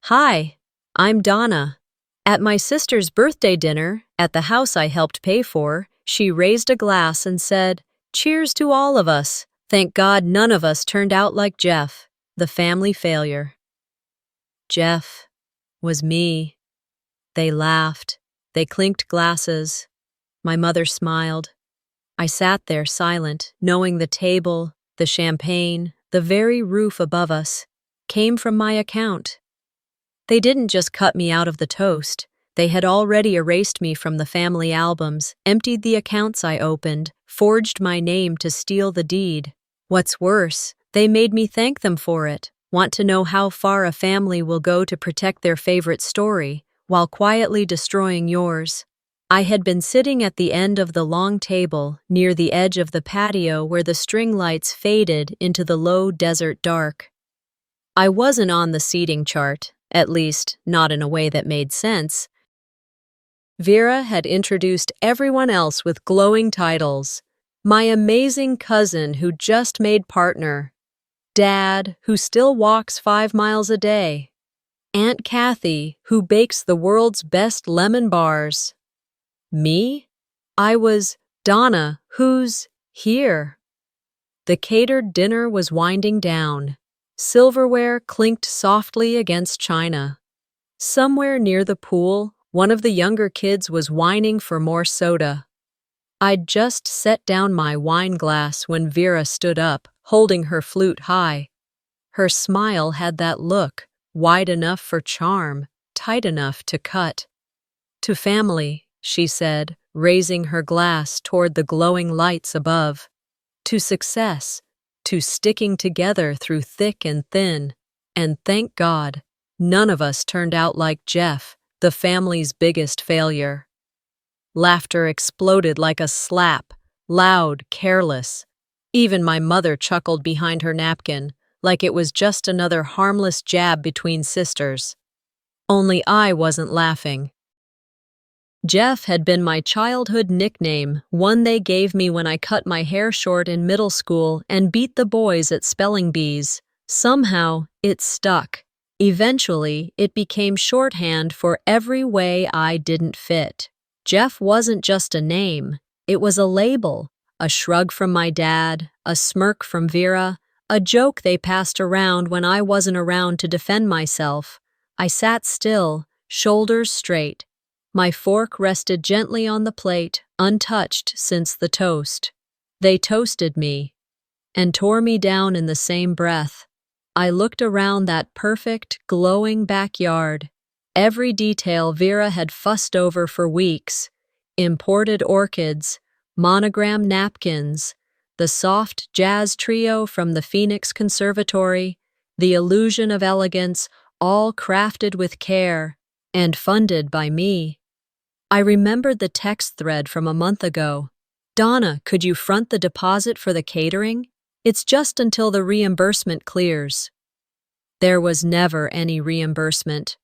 Hi, I'm Donna. At my sister's birthday dinner, at the house I helped pay for, she raised a glass and said, "Cheers to all of us. Thank God none of us turned out like Jeff, the family failure." Jeff was me. They laughed. They clinked glasses. My mother smiled. I sat there silent, knowing the table, the champagne, the very roof above us came from my account. They didn't just cut me out of the toast. They had already erased me from the family albums, emptied the accounts I opened, forged my name to steal the deed. What's worse, they made me thank them for it, want to know how far a family will go to protect their favorite story, while quietly destroying yours. I had been sitting at the end of the long table, near the edge of the patio where the string lights faded into the low desert dark. I wasn't on the seating chart, at least not in a way that made sense. Vera had introduced everyone else with glowing titles. My amazing cousin who just made partner. Dad who still walks 5 miles a day. Aunt Kathy who bakes the world's best lemon bars. Me? I was Donna, who's here. The catered dinner was winding down. Silverware clinked softly against china. Somewhere near the pool, one of the younger kids was whining for more soda. I'd just set down my wine glass when Vera stood up, holding her flute high. Her smile had that look, wide enough for charm, tight enough to cut. "To family," she said, raising her glass toward the glowing lights above. "To success, to sticking together through thick and thin. And thank God, none of us turned out like Jeff, the family's biggest failure." Laughter exploded like a slap, loud, careless. Even my mother chuckled behind her napkin, like it was just another harmless jab between sisters. Only I wasn't laughing. Jeff had been my childhood nickname, one they gave me when I cut my hair short in middle school and beat the boys at spelling bees. Somehow, it stuck. Eventually, it became shorthand for every way I didn't fit. Jeff wasn't just a name, it was a label, a shrug from my dad, a smirk from Vera, a joke they passed around when I wasn't around to defend myself. I sat still, shoulders straight. My fork rested gently on the plate, untouched since the toast. They toasted me and tore me down in the same breath. I looked around that perfect, glowing backyard. Every detail Vera had fussed over for weeks. Imported orchids, monogram napkins, the soft jazz trio from the Phoenix Conservatory, the illusion of elegance, all crafted with care and funded by me. I remembered the text thread from a month ago. "Donna, could you front the deposit for the catering? It's just until the reimbursement clears." There was never any reimbursement.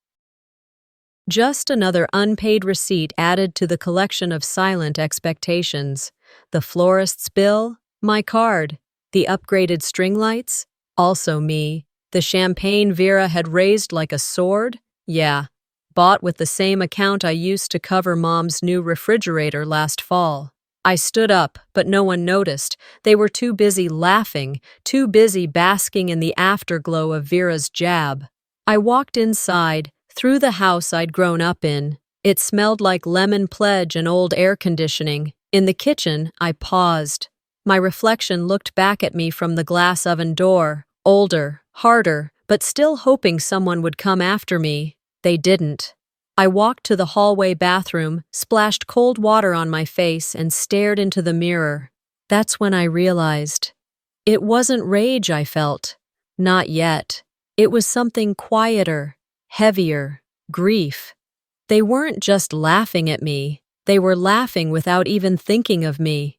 Just another unpaid receipt added to the collection of silent expectations. The florist's bill, my card. The upgraded string lights, also me. The champagne Vera had raised like a sword, yeah. Bought with the same account I used to cover Mom's new refrigerator last fall. I stood up, but no one noticed. They were too busy laughing, too busy basking in the afterglow of Vera's jab. I walked inside, through the house I'd grown up in. It smelled like lemon pledge and old air conditioning. In the kitchen, I paused. My reflection looked back at me from the glass oven door, older, harder, but still hoping someone would come after me. They didn't. I walked to the hallway bathroom, splashed cold water on my face, and stared into the mirror. That's when I realized. It wasn't rage I felt. Not yet. It was something quieter, heavier, grief. They weren't just laughing at me. They were laughing without even thinking of me.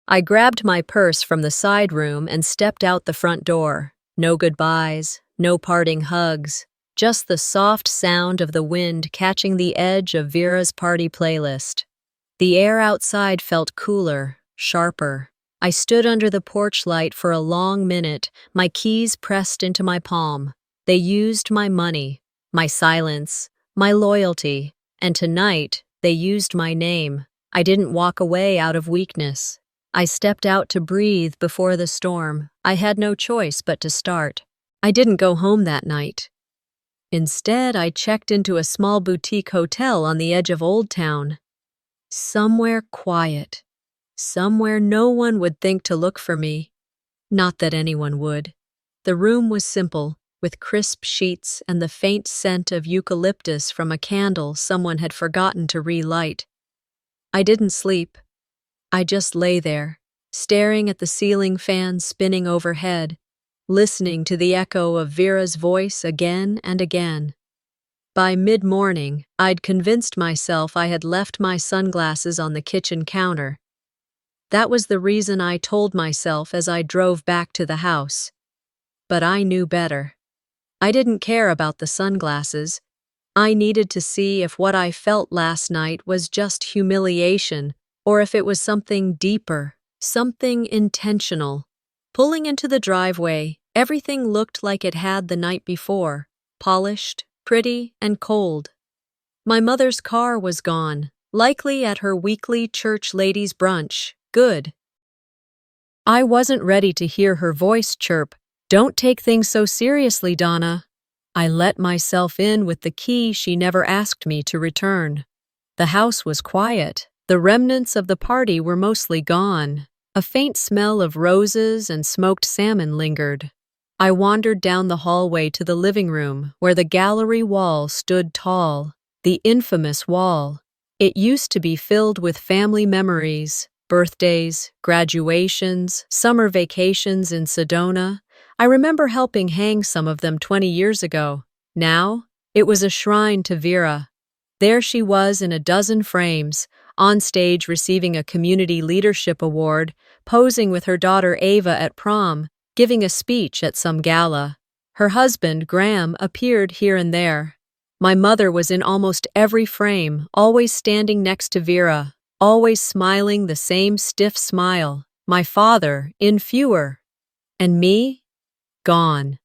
I grabbed my purse from the side room and stepped out the front door. No goodbyes, no parting hugs. Just the soft sound of the wind catching the edge of Vera's party playlist. The air outside felt cooler, sharper. I stood under the porch light for a long minute, my keys pressed into my palm. They used my money, my silence, my loyalty, and tonight they used my name. I didn't walk away out of weakness. I stepped out to breathe before the storm. I had no choice but to start. I didn't go home that night. Instead, I checked into a small boutique hotel on the edge of Old Town. Somewhere quiet. Somewhere no one would think to look for me. Not that anyone would. The room was simple, with crisp sheets and the faint scent of eucalyptus from a candle someone had forgotten to relight. I didn't sleep. I just lay there, staring at the ceiling fan spinning overhead, listening to the echo of Vera's voice again and again. By mid-morning, I'd convinced myself I had left my sunglasses on the kitchen counter. That was the reason I told myself as I drove back to the house. But I knew better. I didn't care about the sunglasses. I needed to see if what I felt last night was just humiliation or if it was something deeper, something intentional. Pulling into the driveway, everything looked like it had the night before, polished, pretty, and cold. My mother's car was gone, likely at her weekly church ladies' brunch. Good. I wasn't ready to hear her voice chirp, "Don't take things so seriously, Donna." I let myself in with the key she never asked me to return. The house was quiet. The remnants of the party were mostly gone. A faint smell of roses and smoked salmon lingered. I wandered down the hallway to the living room, where the gallery wall stood tall, the infamous wall. It used to be filled with family memories, birthdays, graduations, summer vacations in Sedona. I remember helping hang some of them 20 years ago. Now, it was a shrine to Vera. There she was in a dozen frames, on stage receiving a community leadership award, posing with her daughter Ava at prom, giving a speech at some gala. Her husband, Graham, appeared here and there. My mother was in almost every frame, always standing next to Vera, always smiling the same stiff smile. My father, in fewer. And me? Gone.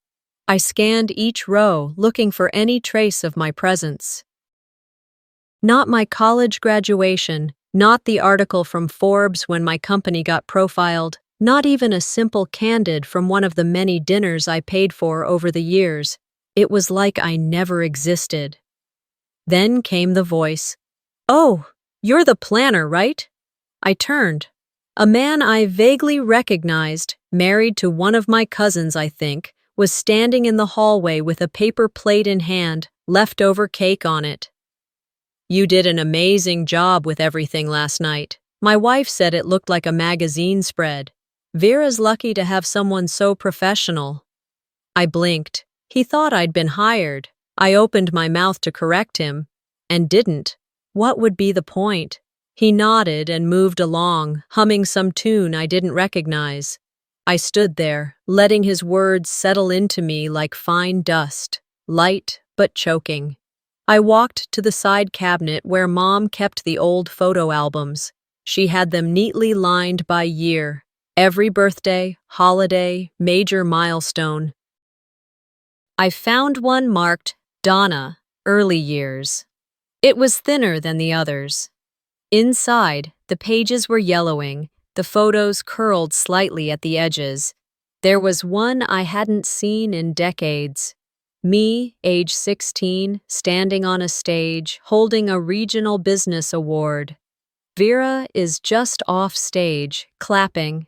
I scanned each row, looking for any trace of my presence. Not my college graduation, not the article from Forbes when my company got profiled, not even a simple candid from one of the many dinners I paid for over the years. It was like I never existed. Then came the voice. "Oh, you're the planner, right?" I turned. A man I vaguely recognized, married to one of my cousins, I think, was standing in the hallway with a paper plate in hand, leftover cake on it. "You did an amazing job with everything last night. My wife said it looked like a magazine spread. Vera's lucky to have someone so professional." I blinked. He thought I'd been hired. I opened my mouth to correct him, and didn't. What would be the point? He nodded and moved along, humming some tune I didn't recognize. I stood there, letting his words settle into me like fine dust, light but choking. I walked to the side cabinet where Mom kept the old photo albums. She had them neatly lined by year, every birthday, holiday, major milestone. I found one marked Donna, early years. It was thinner than the others. Inside, the pages were yellowing, the photos curled slightly at the edges. There was one I hadn't seen in decades. Me, age 16, standing on a stage, holding a regional business award. Vera is just off stage, clapping.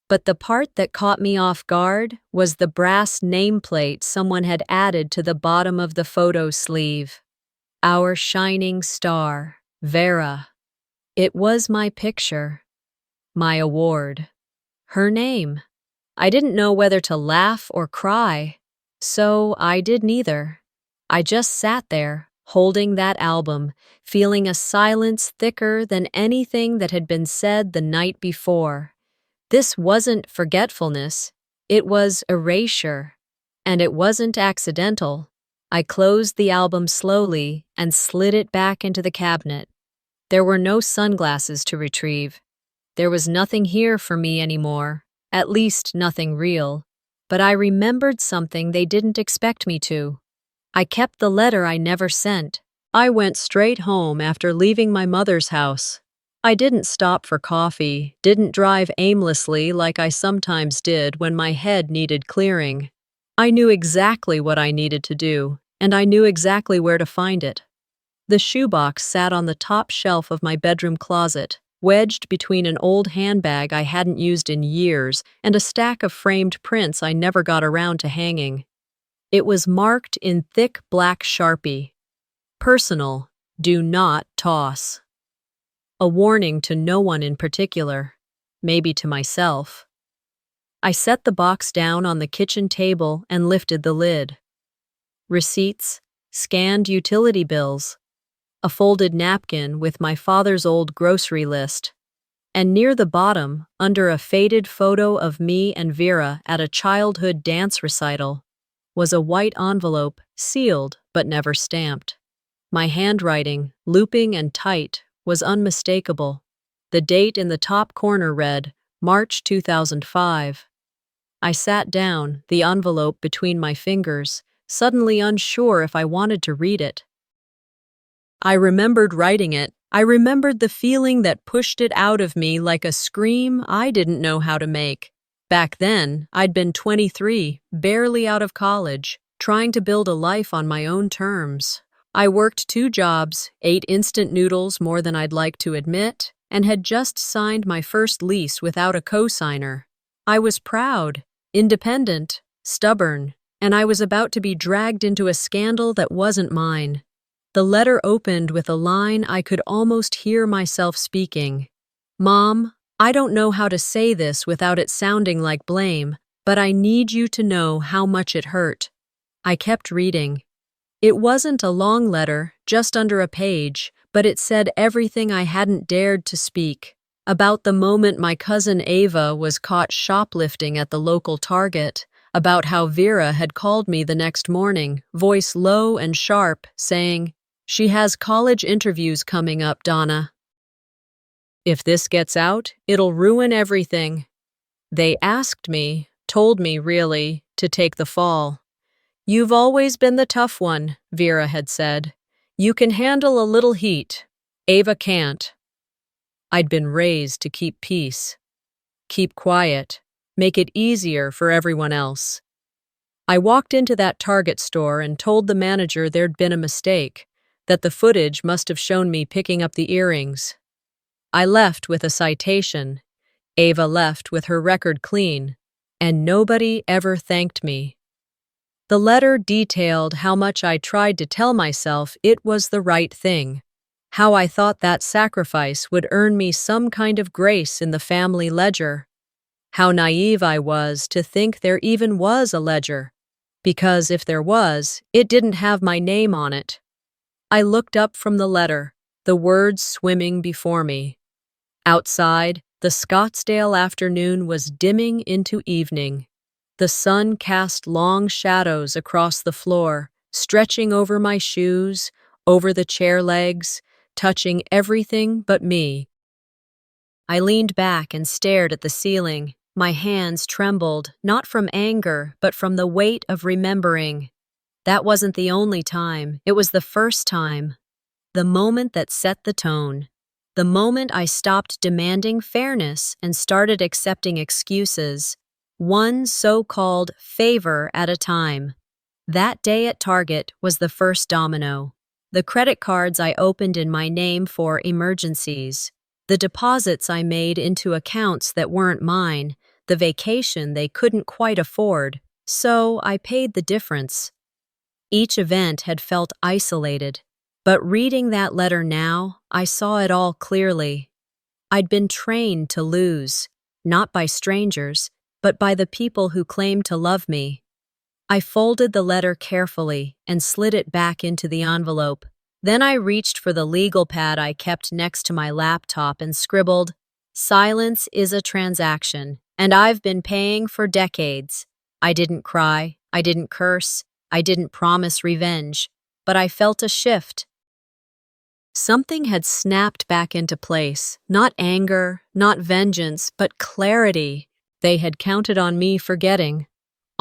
But the part that caught me off guard was the brass nameplate someone had added to the bottom of the photo sleeve. "Our shining star, Vera." It was my picture, my award, her name. I didn't know whether to laugh or cry. So I did neither. I just sat there, holding that album, feeling a silence thicker than anything that had been said the night before. This wasn't forgetfulness, it was erasure. And it wasn't accidental. I closed the album slowly and slid it back into the cabinet. There were no sunglasses to retrieve. There was nothing here for me anymore, at least nothing real. but I remembered something they didn't expect me to. I kept the letter I never sent. I went straight home after leaving my mother's house. I didn't stop for coffee, didn't drive aimlessly like I sometimes did when my head needed clearing. I knew exactly what I needed to do, and I knew exactly where to find it. The shoebox sat on the top shelf of my bedroom closet, wedged between an old handbag I hadn't used in years and a stack of framed prints I never got around to hanging. It was marked in thick black Sharpie. Personal, do not toss. A warning to no one in particular, maybe to myself. I set the box down on the kitchen table and lifted the lid. Receipts, scanned utility bills, a folded napkin with my father's old grocery list, and near the bottom, under a faded photo of me and Vera at a childhood dance recital, was a white envelope, sealed but never stamped. My handwriting, looping and tight, was unmistakable. The date in the top corner read, March 2005. I sat down, the envelope between my fingers, suddenly unsure if I wanted to read it. I remembered writing it. I remembered the feeling that pushed it out of me like a scream I didn't know how to make. Back then, I'd been 23, barely out of college, trying to build a life on my own terms. I worked 2 jobs, ate instant noodles more than I'd like to admit, and had just signed my first lease without a co-signer. I was proud, independent, stubborn, and I was about to be dragged into a scandal that wasn't mine. The letter opened with a line I could almost hear myself speaking. Mom, I don't know how to say this without it sounding like blame, but I need you to know how much it hurt. I kept reading. It wasn't a long letter, just under a page, but it said everything I hadn't dared to speak. About the moment my cousin Ava was caught shoplifting at the local Target, about how Vera had called me the next morning, voice low and sharp, saying, "She has college interviews coming up, Donna. If this gets out, it'll ruin everything." They asked me, told me really, to take the fall. "You've always been the tough one," Vera had said. "You can handle a little heat. Ava can't." I'd been raised to keep peace, keep quiet, make it easier for everyone else. I walked into that Target store and told the manager there'd been a mistake, that the footage must have shown me picking up the earrings. I left with a citation. Ava left with her record clean, and nobody ever thanked me. The letter detailed how much I tried to tell myself it was the right thing, how I thought that sacrifice would earn me some kind of grace in the family ledger, how naive I was to think there even was a ledger, because if there was, it didn't have my name on it. I looked up from the letter, the words swimming before me. Outside, the Scottsdale afternoon was dimming into evening. The sun cast long shadows across the floor, stretching over my shoes, over the chair legs, touching everything but me. I leaned back and stared at the ceiling. My hands trembled, not from anger, but from the weight of remembering. That wasn't the only time, it was the first time. The moment that set the tone. The moment I stopped demanding fairness and started accepting excuses. One so-called favor at a time. That day at Target was the first domino. The credit cards I opened in my name for emergencies. The deposits I made into accounts that weren't mine. The vacation they couldn't quite afford. So I paid the difference. Each event had felt isolated. But reading that letter now, I saw it all clearly. I'd been trained to lose, not by strangers, but by the people who claimed to love me. I folded the letter carefully and slid it back into the envelope. Then I reached for the legal pad I kept next to my laptop and scribbled, "Silence is a transaction, and I've been paying for decades." I didn't cry, I didn't curse, I didn't promise revenge, but I felt a shift. Something had snapped back into place, not anger, not vengeance, but clarity. They had counted on me forgetting,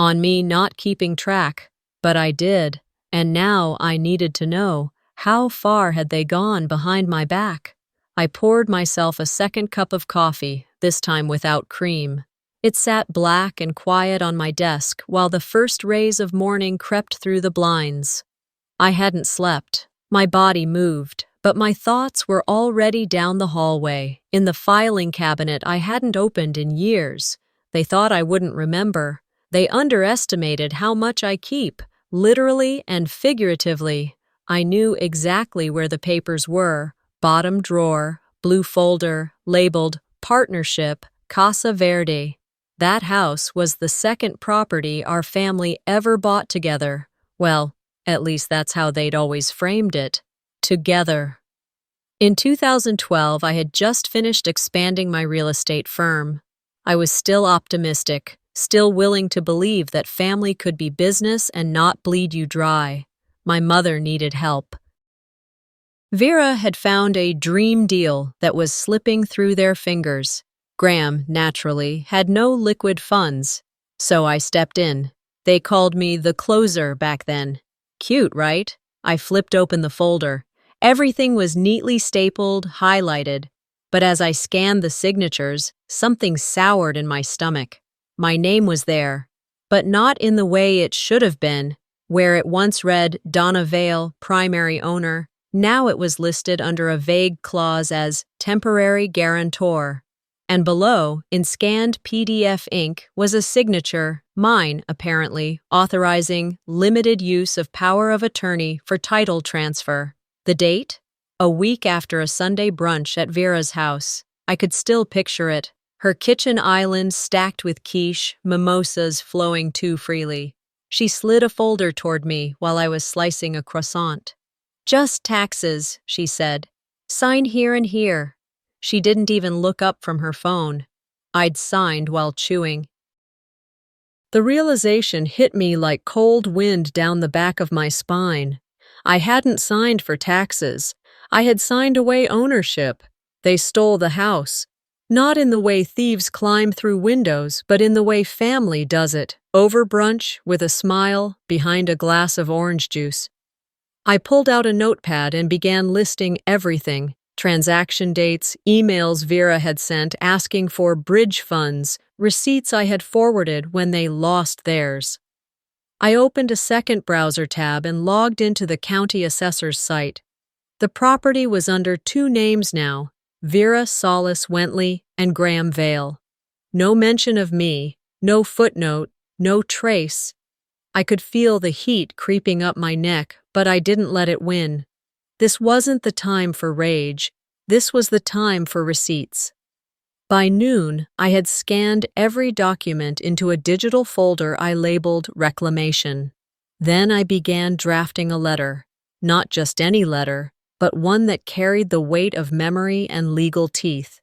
on me not keeping track, but I did, and now I needed to know, how far had they gone behind my back? I poured myself a second cup of coffee, this time without cream. It sat black and quiet on my desk while the first rays of morning crept through the blinds. I hadn't slept. My body moved, but my thoughts were already down the hallway, in the filing cabinet I hadn't opened in years. They thought I wouldn't remember. They underestimated how much I keep, literally and figuratively. I knew exactly where the papers were: bottom drawer, blue folder, labeled Partnership, Casa Verde. That house was the second property our family ever bought together. Well, at least that's how they'd always framed it. Together. In 2012, I had just finished expanding my real estate firm. I was still optimistic, still willing to believe that family could be business and not bleed you dry. My mother needed help. Vera had found a dream deal that was slipping through their fingers. Graham, naturally, had no liquid funds, so I stepped in. They called me the closer back then. Cute, right? I flipped open the folder. Everything was neatly stapled, highlighted. But as I scanned the signatures, something soured in my stomach. My name was there, but not in the way it should have been. Where it once read Donna Vale, primary owner, now it was listed under a vague clause as temporary guarantor. And below, in scanned PDF ink, was a signature, mine apparently, authorizing limited use of power of attorney for title transfer. The date? A week after a Sunday brunch at Vera's house. I could still picture it. Her kitchen island stacked with quiche, mimosas flowing too freely. She slid a folder toward me while I was slicing a croissant. "Just taxes," she said. "Sign here and here." She didn't even look up from her phone. I'd signed while chewing. The realization hit me like cold wind down the back of my spine. I hadn't signed for taxes. I had signed away ownership. They stole the house. Not in the way thieves climb through windows, but in the way family does it, over brunch, with a smile, behind a glass of orange juice. I pulled out a notepad and began listing everything: transaction dates, emails Vera had sent asking for bridge funds, receipts I had forwarded when they lost theirs. I opened a second browser tab and logged into the county assessor's site. The property was under two names now: Vera Solis Wentley and Graham Vale. No mention of me, no footnote, no trace. I could feel the heat creeping up my neck, but I didn't let it win. This wasn't the time for rage. This was the time for receipts. By noon, I had scanned every document into a digital folder I labeled Reclamation. Then I began drafting a letter. Not just any letter, but one that carried the weight of memory and legal teeth.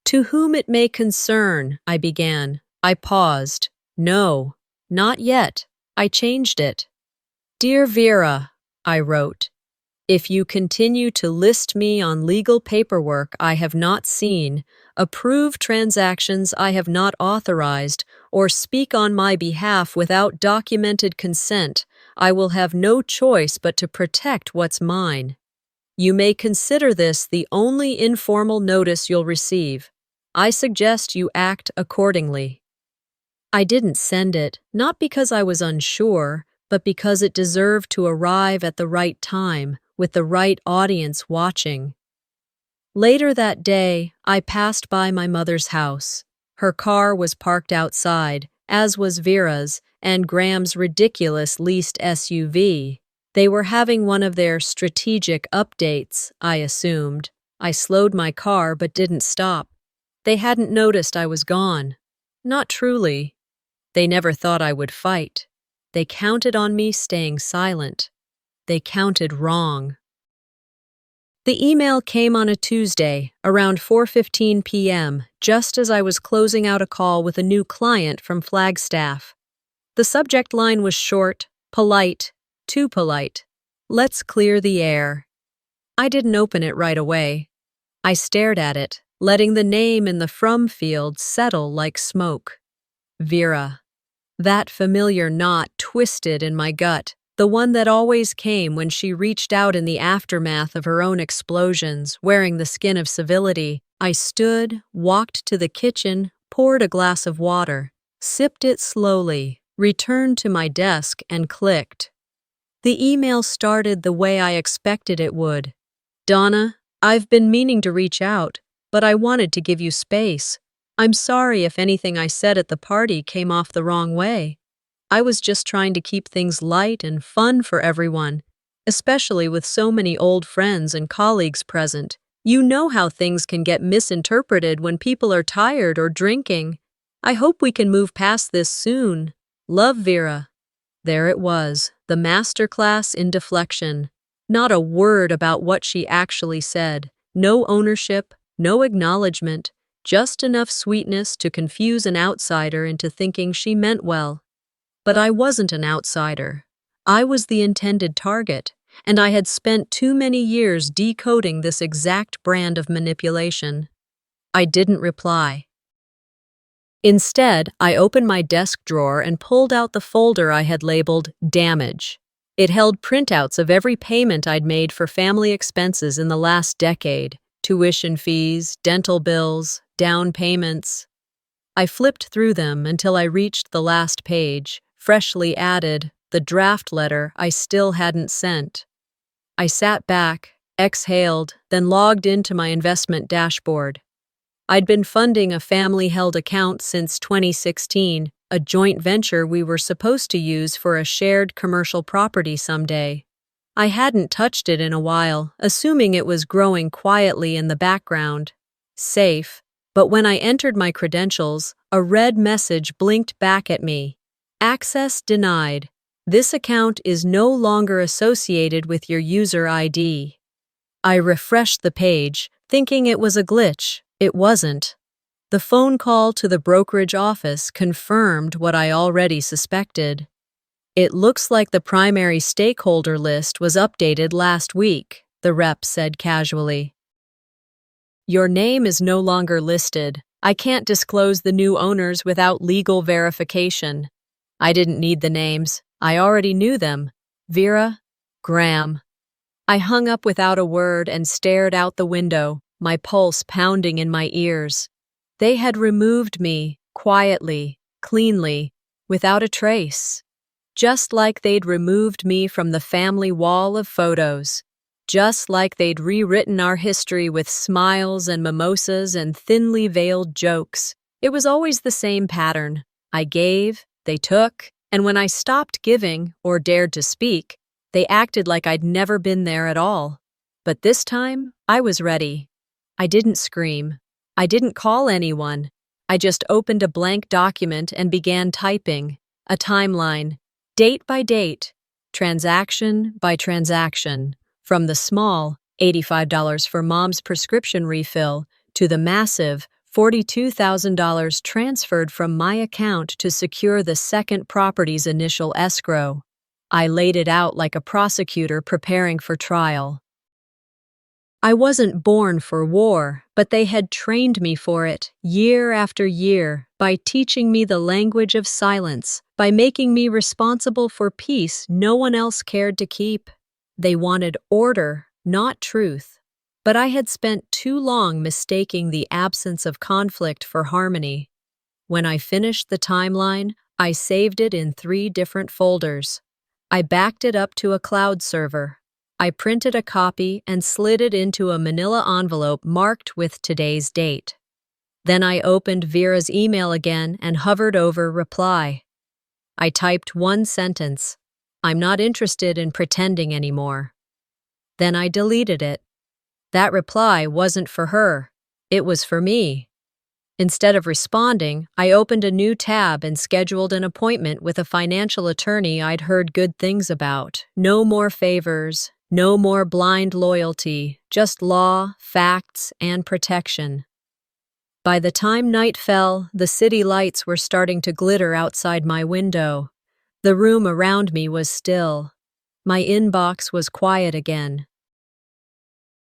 "To whom it may concern," I began. I paused. "No, not yet." I changed it. "Dear Vera," I wrote, "if you continue to list me on legal paperwork I have not seen, approve transactions I have not authorized, or speak on my behalf without documented consent, I will have no choice but to protect what's mine. You may consider this the only informal notice you'll receive. I suggest you act accordingly." I didn't send it, not because I was unsure, but because it deserved to arrive at the right time, with the right audience watching. Later that day, I passed by my mother's house. Her car was parked outside, as was Vera's, and Graham's ridiculous leased SUV. They were having one of their strategic updates, I assumed. I slowed my car but didn't stop. They hadn't noticed I was gone. Not truly. They never thought I would fight. They counted on me staying silent. They counted wrong. The email came on a Tuesday, around 4:15 p.m., just as I was closing out a call with a new client from Flagstaff. The subject line was short, polite, too polite. "Let's clear the air." I didn't open it right away. I stared at it, letting the name in the from field settle like smoke. Vera. That familiar knot twisted in my gut, the one that always came when she reached out in the aftermath of her own explosions, wearing the skin of civility. I stood, walked to the kitchen, poured a glass of water, sipped it slowly, returned to my desk, and clicked. The email started the way I expected it would. Donna, I've been meaning to reach out, but I wanted to give you space. I'm sorry if anything I said at the party came off the wrong way. I was just trying to keep things light and fun for everyone, especially with so many old friends and colleagues present. You know how things can get misinterpreted when people are tired or drinking. I hope we can move past this soon. Love, Vera. There it was, the masterclass in deflection. Not a word about what she actually said. No ownership, no acknowledgement, just enough sweetness to confuse an outsider into thinking she meant well. But I wasn't an outsider. I was the intended target, and I had spent too many years decoding this exact brand of manipulation. I didn't reply. Instead, I opened my desk drawer and pulled out the folder I had labeled Damage. It held printouts of every payment I'd made for family expenses in the last decade, tuition fees, dental bills, down payments. I flipped through them until I reached the last page, freshly added, the draft letter I still hadn't sent. I sat back, exhaled, then logged into my investment dashboard. I'd been funding a family-held account since 2016, a joint venture we were supposed to use for a shared commercial property someday. I hadn't touched it in a while, assuming it was growing quietly in the background. Safe, but when I entered my credentials, a red message blinked back at me. Access denied. This account is no longer associated with your user ID. I refreshed the page, thinking it was a glitch. It wasn't. The phone call to the brokerage office confirmed what I already suspected. It looks like the primary stakeholder list was updated last week, the rep said casually. Your name is no longer listed. I can't disclose the new owners without legal verification. I didn't need the names. I already knew them. Vera, Graham. I hung up without a word and stared out the window, my pulse pounding in my ears. They had removed me, quietly, cleanly, without a trace. Just like they'd removed me from the family wall of photos. Just like they'd rewritten our history with smiles and mimosas and thinly veiled jokes. It was always the same pattern. I gave, they took, and when I stopped giving or dared to speak, they acted like I'd never been there at all. But this time, I was ready. I didn't scream. I didn't call anyone. I just opened a blank document and began typing, a timeline, date by date, transaction by transaction, from the small $85 for mom's prescription refill to the massive $42,000 transferred from my account to secure the second property's initial escrow. I laid it out like a prosecutor preparing for trial. I wasn't born for war, but they had trained me for it, year after year, by teaching me the language of silence, by making me responsible for peace no one else cared to keep. They wanted order, not truth. But I had spent too long mistaking the absence of conflict for harmony. When I finished the timeline, I saved it in 3 different folders. I backed it up to a cloud server. I printed a copy and slid it into a manila envelope marked with today's date. Then I opened Vera's email again and hovered over reply. I typed one sentence. I'm not interested in pretending anymore. Then I deleted it. That reply wasn't for her. It was for me. Instead of responding, I opened a new tab and scheduled an appointment with a financial attorney I'd heard good things about. No more favors, no more blind loyalty, just law, facts, and protection. By the time night fell, the city lights were starting to glitter outside my window. The room around me was still. My inbox was quiet again.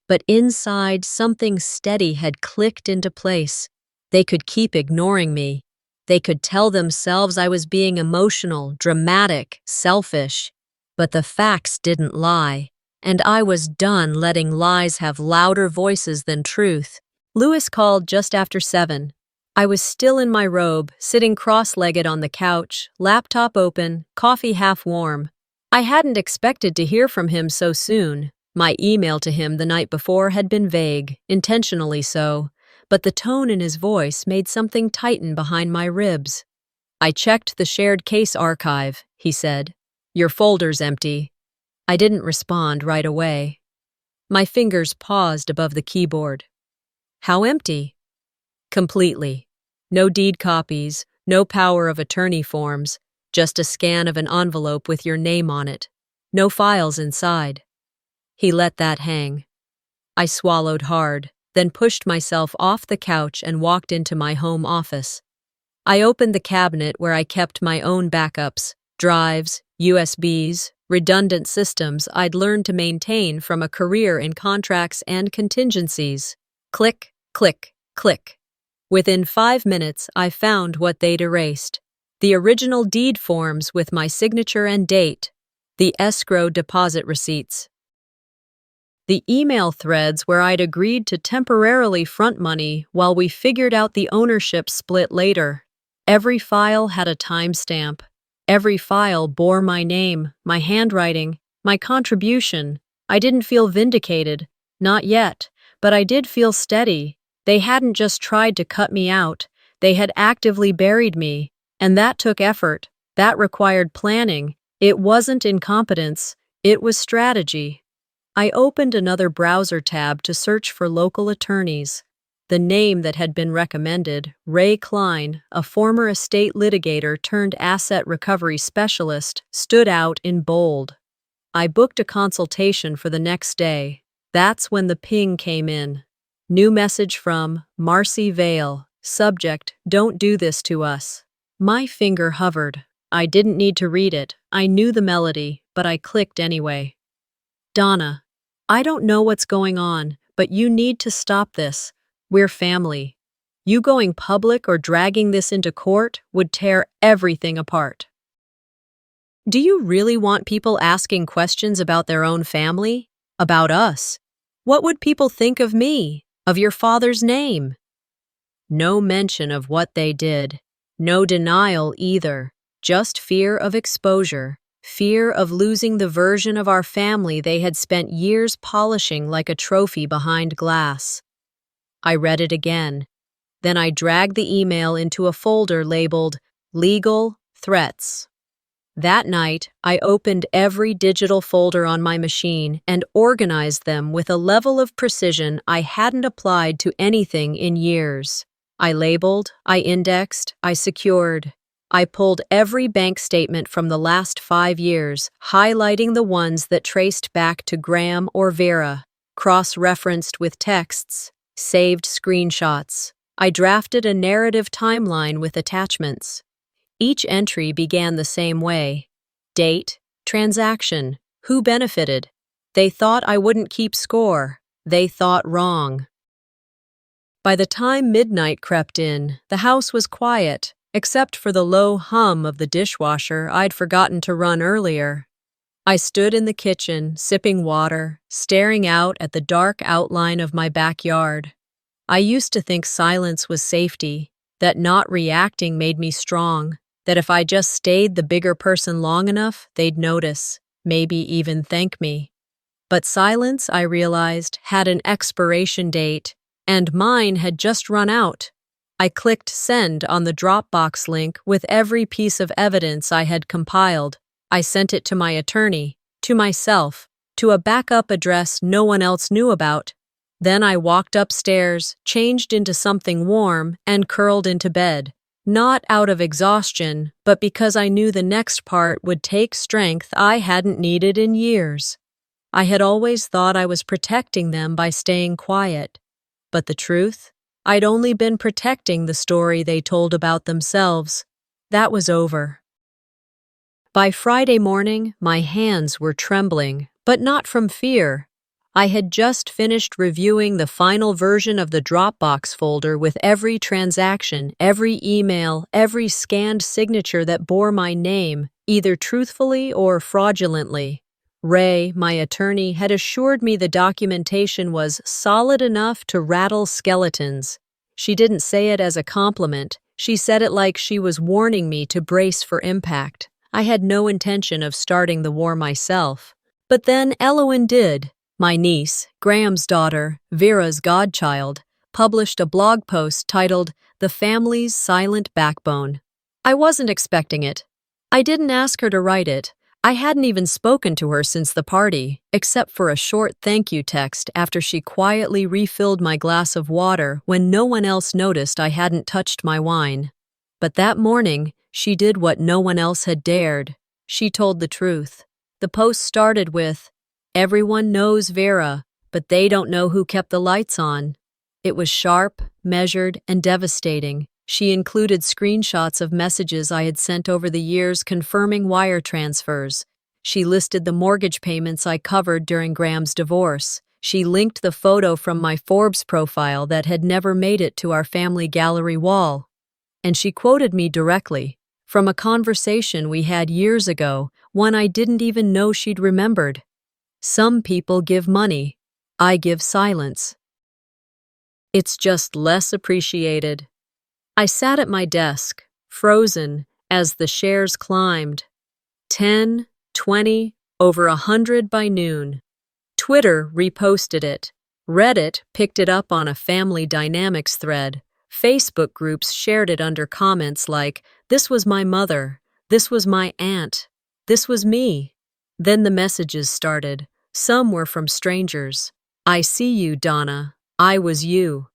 But inside, something steady had clicked into place. They could keep ignoring me. They could tell themselves I was being emotional, dramatic, selfish. But the facts didn't lie, and I was done letting lies have louder voices than truth. Lewis called just after 7. I was still in my robe, sitting cross-legged on the couch, laptop open, coffee half warm. I hadn't expected to hear from him so soon. My email to him the night before had been vague, intentionally so, but the tone in his voice made something tighten behind my ribs. "I checked the shared case archive," he said. "Your folder's empty." I didn't respond right away. My fingers paused above the keyboard. "How empty?" "Completely. No deed copies, no power of attorney forms, just a scan of an envelope with your name on it. No files inside." He let that hang. I swallowed hard, then pushed myself off the couch and walked into my home office. I opened the cabinet where I kept my own backups, drives, USBs, redundant systems I'd learned to maintain from a career in contracts and contingencies. Click, click, click. Within 5 minutes, I found what they'd erased. The original deed forms with my signature and date. The escrow deposit receipts. The email threads where I'd agreed to temporarily front money while we figured out the ownership split later. Every file had a timestamp. Every file bore my name, my handwriting, my contribution. I didn't feel vindicated. Not yet. But I did feel steady. They hadn't just tried to cut me out. They had actively buried me. And that took effort. That required planning. It wasn't incompetence. It was strategy. I opened another browser tab to search for local attorneys. The name that had been recommended, Ray Klein, a former estate litigator turned asset recovery specialist, stood out in bold. I booked a consultation for the next day. That's when the ping came in. New message from Marcy Vale. Subject, "Don't do this to us." My finger hovered. I didn't need to read it. I knew the melody, but I clicked anyway. "Donna, I don't know what's going on, but you need to stop this. We're family. You going public or dragging this into court would tear everything apart." Do you really want people asking questions about their own family? About us? What would people think of me? Of your father's name? No mention of what they did. No denial either. Just fear of exposure. Fear of losing the version of our family they had spent years polishing like a trophy behind glass. I read it again. Then I dragged the email into a folder labeled Legal Threats. That night, I opened every digital folder on my machine and organized them with a level of precision I hadn't applied to anything in years. I labeled, I indexed, I secured. I pulled every bank statement from the last 5 years, highlighting the ones that traced back to Graham or Vera, cross-referenced with texts, saved screenshots. I drafted a narrative timeline with attachments. Each entry began the same way. Date, transaction, who benefited. They thought I wouldn't keep score. They thought wrong. By the time midnight crept in, the house was quiet, except for the low hum of the dishwasher I'd forgotten to run earlier. I stood in the kitchen, sipping water, staring out at the dark outline of my backyard. I used to think silence was safety, that not reacting made me strong, that if I just stayed the bigger person long enough, they'd notice, maybe even thank me. But silence, I realized, had an expiration date, and mine had just run out. I clicked send on the Dropbox link with every piece of evidence I had compiled. I sent it to my attorney, to myself, to a backup address no one else knew about. Then I walked upstairs, changed into something warm, and curled into bed. Not out of exhaustion, but because I knew the next part would take strength I hadn't needed in years. I had always thought I was protecting them by staying quiet. But the truth? I'd only been protecting the story they told about themselves. That was over. By Friday morning, my hands were trembling, but not from fear. I had just finished reviewing the final version of the Dropbox folder with every transaction, every email, every scanned signature that bore my name, either truthfully or fraudulently. Ray, my attorney, had assured me the documentation was solid enough to rattle skeletons. She didn't say it as a compliment. She said it like she was warning me to brace for impact. I had no intention of starting the war myself. But then Elowen did. My niece, Graham's daughter, Vera's godchild, published a blog post titled "The Family's Silent Backbone." I wasn't expecting it. I didn't ask her to write it. I hadn't even spoken to her since the party, except for a short thank you text after she quietly refilled my glass of water when no one else noticed I hadn't touched my wine. But that morning, she did what no one else had dared. She told the truth. The post started with, "Everyone knows Vera, but they don't know who kept the lights on." It was sharp, measured, and devastating. She included screenshots of messages I had sent over the years confirming wire transfers. She listed the mortgage payments I covered during Graham's divorce. She linked the photo from my Forbes profile that had never made it to our family gallery wall. And she quoted me directly, from a conversation we had years ago, one I didn't even know she'd remembered. "Some people give money. I give silence. It's just less appreciated." I sat at my desk, frozen, as the shares climbed. 10, 20, over 100 by noon. Twitter reposted it. Reddit picked it up on a family dynamics thread. Facebook groups shared it under comments like, "This was my mother. This was my aunt. This was me." Then the messages started. Some were from strangers. "I see you, Donna. I was you.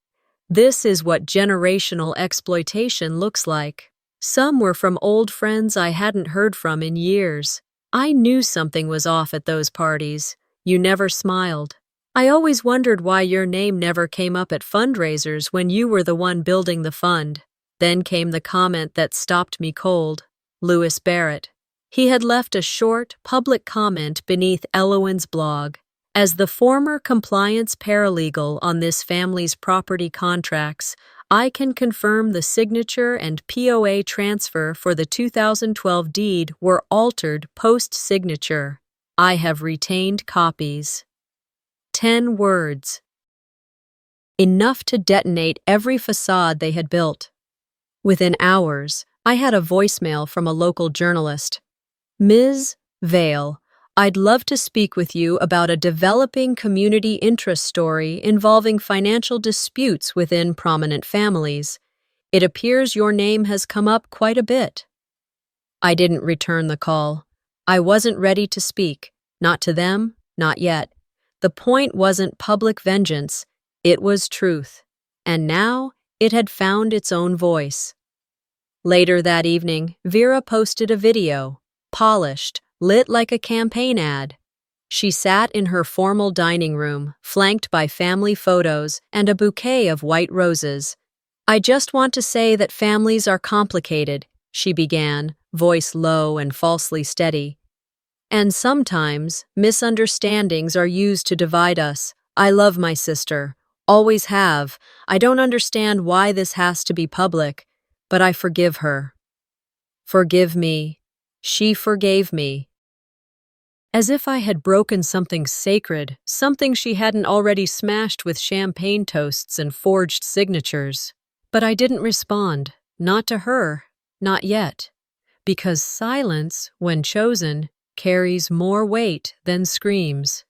This is what generational exploitation looks like." Some were from old friends I hadn't heard from in years. "I knew something was off at those parties. You never smiled. I always wondered why your name never came up at fundraisers when you were the one building the fund." Then came the comment that stopped me cold. Lewis Barrett. He had left a short, public comment beneath Elowen's blog. As the former compliance paralegal on this family's property contracts, I can confirm the signature and POA transfer for the 2012 deed were altered post-signature. I have retained copies. 10 words. Enough to detonate every facade they had built. Within hours, I had a voicemail from a local journalist. "Ms. Vale, I'd love to speak with you about a developing community interest story involving financial disputes within prominent families. It appears your name has come up quite a bit." I didn't return the call. I wasn't ready to speak. Not to them, not yet. The point wasn't public vengeance, it was truth. And now it had found its own voice. Later that evening, Vera posted a video. Polished, lit like a campaign ad. She sat in her formal dining room, flanked by family photos and a bouquet of white roses. "I just want to say that families are complicated," she began, voice low and falsely steady. "And sometimes, misunderstandings are used to divide us. I love my sister. Always have. I don't understand why this has to be public, but I forgive her. Forgive me. She forgave me." As if I had broken something sacred, something she hadn't already smashed with champagne toasts and forged signatures. But I didn't respond, not to her, not yet. Because silence, when chosen, carries more weight than screams.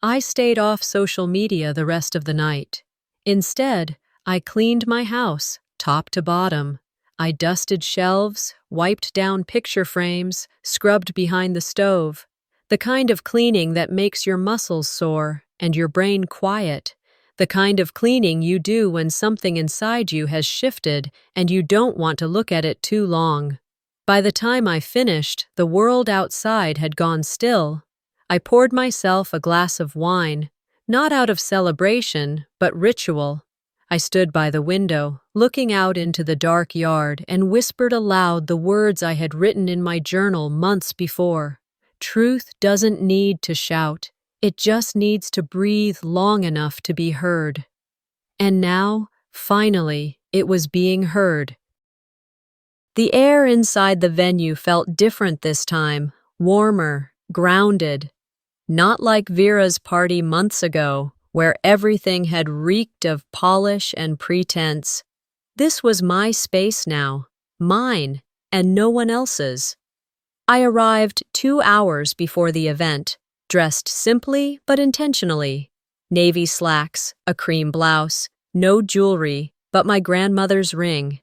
I stayed off social media the rest of the night. Instead, I cleaned my house, top to bottom. I dusted shelves, wiped down picture frames, scrubbed behind the stove. The kind of cleaning that makes your muscles sore and your brain quiet. The kind of cleaning you do when something inside you has shifted and you don't want to look at it too long. By the time I finished, the world outside had gone still. I poured myself a glass of wine, not out of celebration, but ritual. I stood by the window, looking out into the dark yard, and whispered aloud the words I had written in my journal months before. Truth doesn't need to shout. It just needs to breathe long enough to be heard. And now, finally, it was being heard. The air inside the venue felt different this time, warmer, grounded. Not like Vera's party months ago, where everything had reeked of polish and pretense. This was my space now, mine, and no one else's. I arrived 2 hours before the event, dressed simply but intentionally. Navy slacks, a cream blouse, no jewelry, but my grandmother's ring.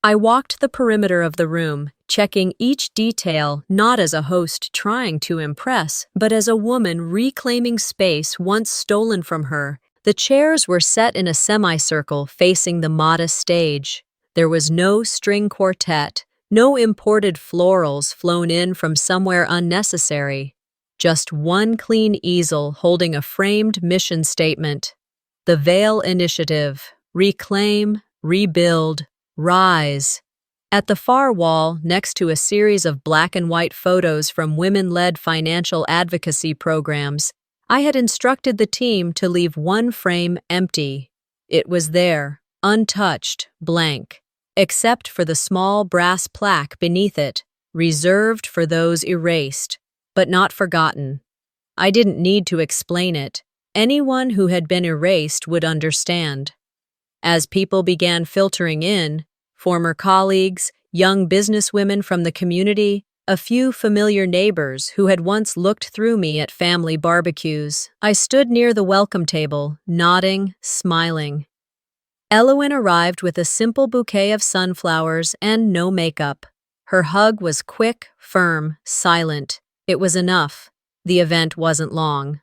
I walked the perimeter of the room, checking each detail not as a host trying to impress, but as a woman reclaiming space once stolen from her. The chairs were set in a semicircle facing the modest stage. There was no string quartet, no imported florals flown in from somewhere unnecessary. Just one clean easel holding a framed mission statement. The Veil Initiative, reclaim, rebuild, rise. At the far wall, next to a series of black and white photos from women-led financial advocacy programs, I had instructed the team to leave one frame empty. It was there, untouched, blank, except for the small brass plaque beneath it, reserved for those erased, but not forgotten. I didn't need to explain it. Anyone who had been erased would understand. As people began filtering in, former colleagues, young businesswomen from the community, a few familiar neighbors who had once looked through me at family barbecues, I stood near the welcome table, nodding, smiling. Elowen arrived with a simple bouquet of sunflowers and no makeup. Her hug was quick, firm, silent. It was enough. The event wasn't long.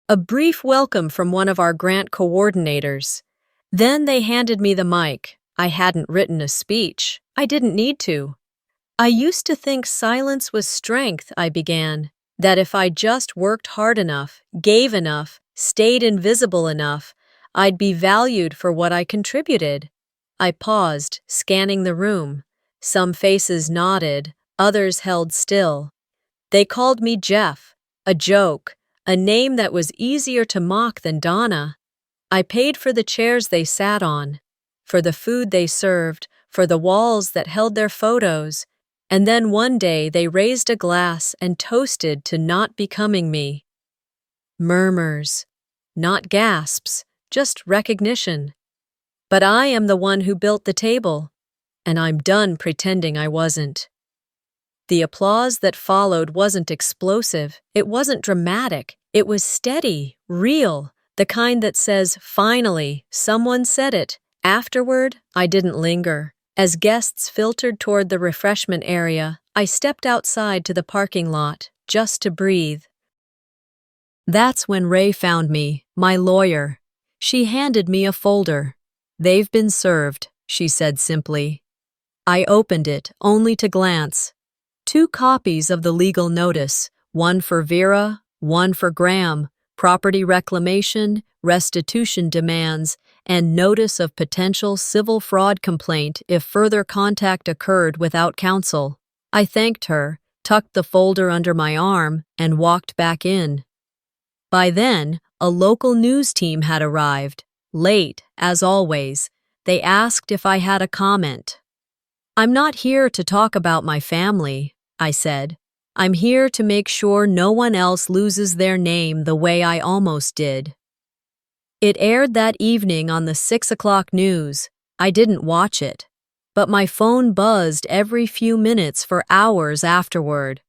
A brief welcome from one of our grant coordinators. Then they handed me the mic. I hadn't written a speech. I didn't need to. I used to think silence was strength, I began. That if I just worked hard enough, gave enough, stayed invisible enough, I'd be valued for what I contributed. I paused, scanning the room. Some faces nodded, others held still. They called me Jeff, a joke, a name that was easier to mock than Donna. I paid for the chairs they sat on, for the food they served, for the walls that held their photos, and then one day they raised a glass and toasted to not becoming me. Murmurs, not gasps, just recognition. But I am the one who built the table, and I'm done pretending I wasn't. The applause that followed wasn't explosive, it wasn't dramatic, it was steady, real, the kind that says, finally, someone said it. Afterward, I didn't linger. As guests filtered toward the refreshment area, I stepped outside to the parking lot, just to breathe. That's when Ray found me, my lawyer. She handed me a folder. "They've been served," she said simply. I opened it, only to glance. 2 copies of the legal notice, one for Vera, one for Graham, property reclamation, restitution demands, and notice of potential civil fraud complaint if further contact occurred without counsel. I thanked her, tucked the folder under my arm, and walked back in. By then, a local news team had arrived, late, as always. They asked if I had a comment. "I'm not here to talk about my family," I said. "I'm here to make sure no one else loses their name the way I almost did." It aired that evening on the 6 o'clock news. I didn't watch it, but my phone buzzed every few minutes for hours afterward.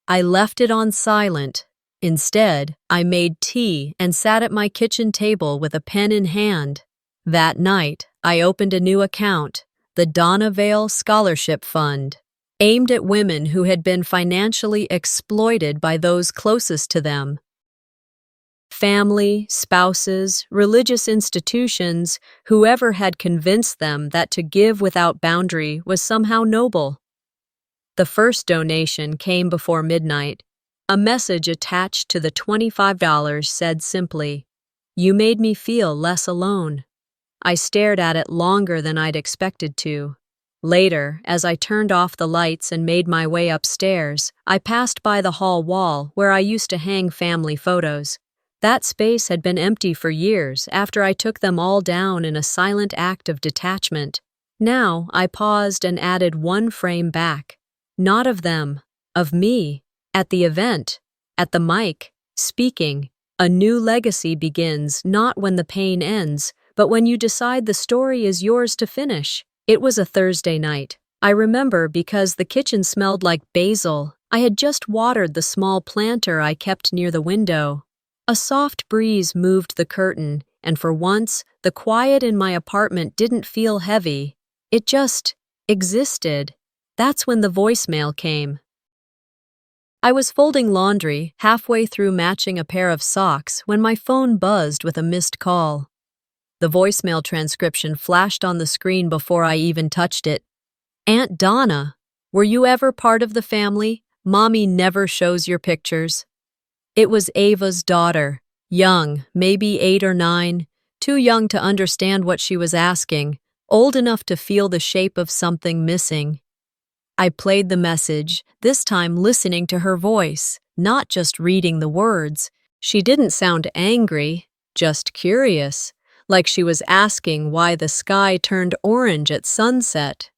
I left it on silent. Instead, I made tea and sat at my kitchen table with a pen in hand. That night, I opened a new account, the Donna Vale Scholarship Fund, aimed at women who had been financially exploited by those closest to them. Family, spouses, religious institutions, whoever had convinced them that to give without boundary was somehow noble. The first donation came before midnight. A message attached to the $25 said simply, "You made me feel less alone." I stared at it longer than I'd expected to. Later, as I turned off the lights and made my way upstairs, I passed by the hall wall where I used to hang family photos. That space had been empty for years after I took them all down in a silent act of detachment. Now I paused and added one frame back. Not of them, of me, at the event, at the mic, speaking. A new legacy begins not when the pain ends, but when you decide the story is yours to finish. It was a Thursday night. I remember because the kitchen smelled like basil. I had just watered the small planter I kept near the window. A soft breeze moved the curtain, and for once, the quiet in my apartment didn't feel heavy. It just existed. That's when the voicemail came. I was folding laundry, halfway through matching a pair of socks, when my phone buzzed with a missed call. The voicemail transcription flashed on the screen before I even touched it. "Aunt Donna, were you ever part of the family? Mommy never shows your pictures." It was Ava's daughter, young, maybe 8 or 9, too young to understand what she was asking, old enough to feel the shape of something missing. I played the message, this time listening to her voice, not just reading the words. She didn't sound angry, just curious, like she was asking why the sky turned orange at sunset.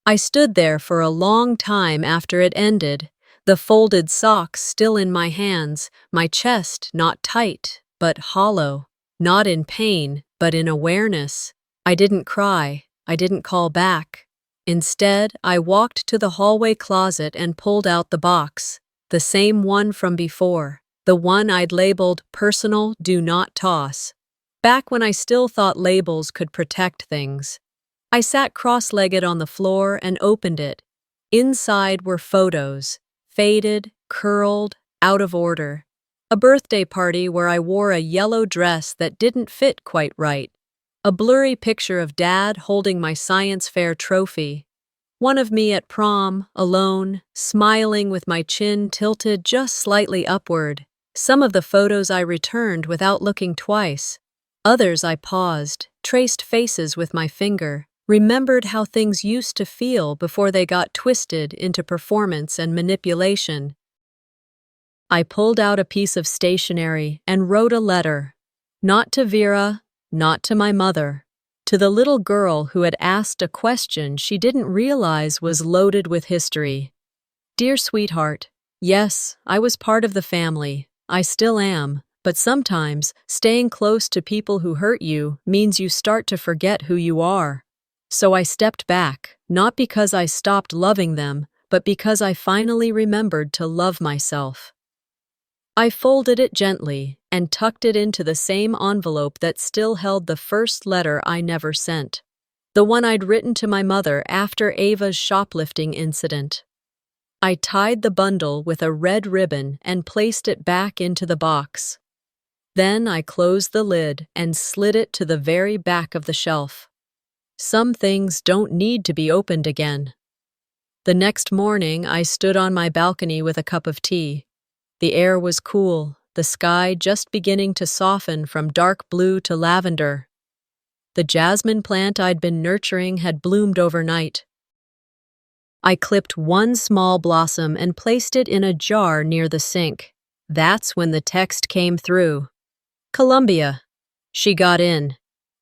I stood there for a long time after it ended, the folded socks still in my hands, my chest not tight, but hollow, not in pain, but in awareness. I didn't cry, I didn't call back. Instead, I walked to the hallway closet and pulled out the box, the same one from before, the one I'd labeled personal do not toss. Back when I still thought labels could protect things. I sat cross-legged on the floor and opened it. Inside were photos, faded, curled, out of order. A birthday party where I wore a yellow dress that didn't fit quite right. A blurry picture of Dad holding my science fair trophy. One of me at prom, alone, smiling with my chin tilted just slightly upward. Some of the photos I returned without looking twice. Others I paused, traced faces with my finger, remembered how things used to feel before they got twisted into performance and manipulation. I pulled out a piece of stationery and wrote a letter. Not to Vera, not to my mother. To the little girl who had asked a question she didn't realize was loaded with history. Dear sweetheart, yes, I was part of the family. I still am. But sometimes, staying close to people who hurt you means you start to forget who you are. So I stepped back, not because I stopped loving them, but because I finally remembered to love myself. I folded it gently and tucked it into the same envelope that still held the first letter I never sent, the one I'd written to my mother after Ava's shoplifting incident. I tied the bundle with a red ribbon and placed it back into the box. Then I closed the lid and slid it to the very back of the shelf. Some things don't need to be opened again. The next morning, I stood on my balcony with a cup of tea. The air was cool, the sky just beginning to soften from dark blue to lavender. The jasmine plant I'd been nurturing had bloomed overnight. I clipped one small blossom and placed it in a jar near the sink. That's when the text came through. Columbia. She got in.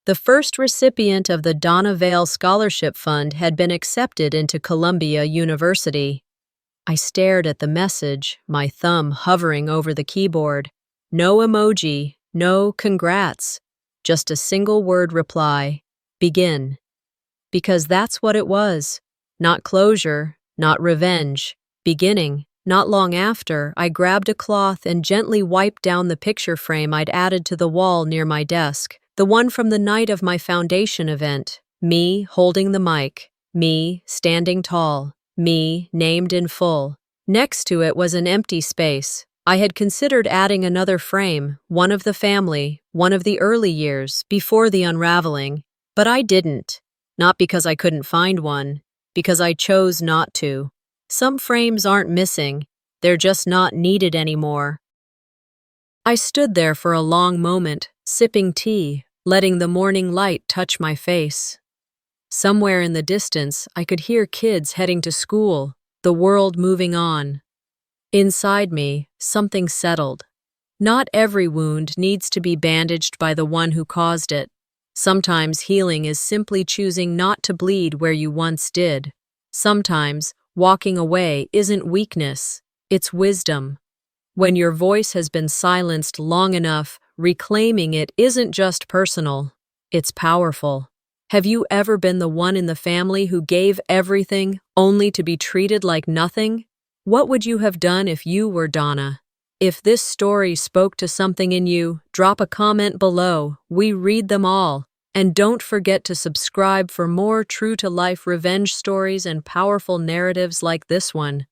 The first recipient of the Donna Vale Scholarship Fund had been accepted into Columbia University. I stared at the message, my thumb hovering over the keyboard. No emoji, no congrats, just a single word reply, begin. Because that's what it was. Not closure, not revenge, beginning. Not long after, I grabbed a cloth and gently wiped down the picture frame I'd added to the wall near my desk, the one from the night of my foundation event. Me holding the mic, me standing tall, me named in full. Next to it was an empty space. I had considered adding another frame, one of the family, one of the early years, before the unraveling, but I didn't. Not because I couldn't find one, because I chose not to. Some frames aren't missing, they're just not needed anymore. I stood there for a long moment, sipping tea, letting the morning light touch my face. Somewhere in the distance, I could hear kids heading to school, the world moving on. Inside me, something settled. Not every wound needs to be bandaged by the one who caused it. Sometimes healing is simply choosing not to bleed where you once did. Sometimes walking away isn't weakness, it's wisdom. When your voice has been silenced long enough, reclaiming it isn't just personal, it's powerful. Have you ever been the one in the family who gave everything only to be treated like nothing? What would you have done if you were Donna? If this story spoke to something in you, drop a comment below. We read them all. And don't forget to subscribe for more true-to-life revenge stories and powerful narratives like this one.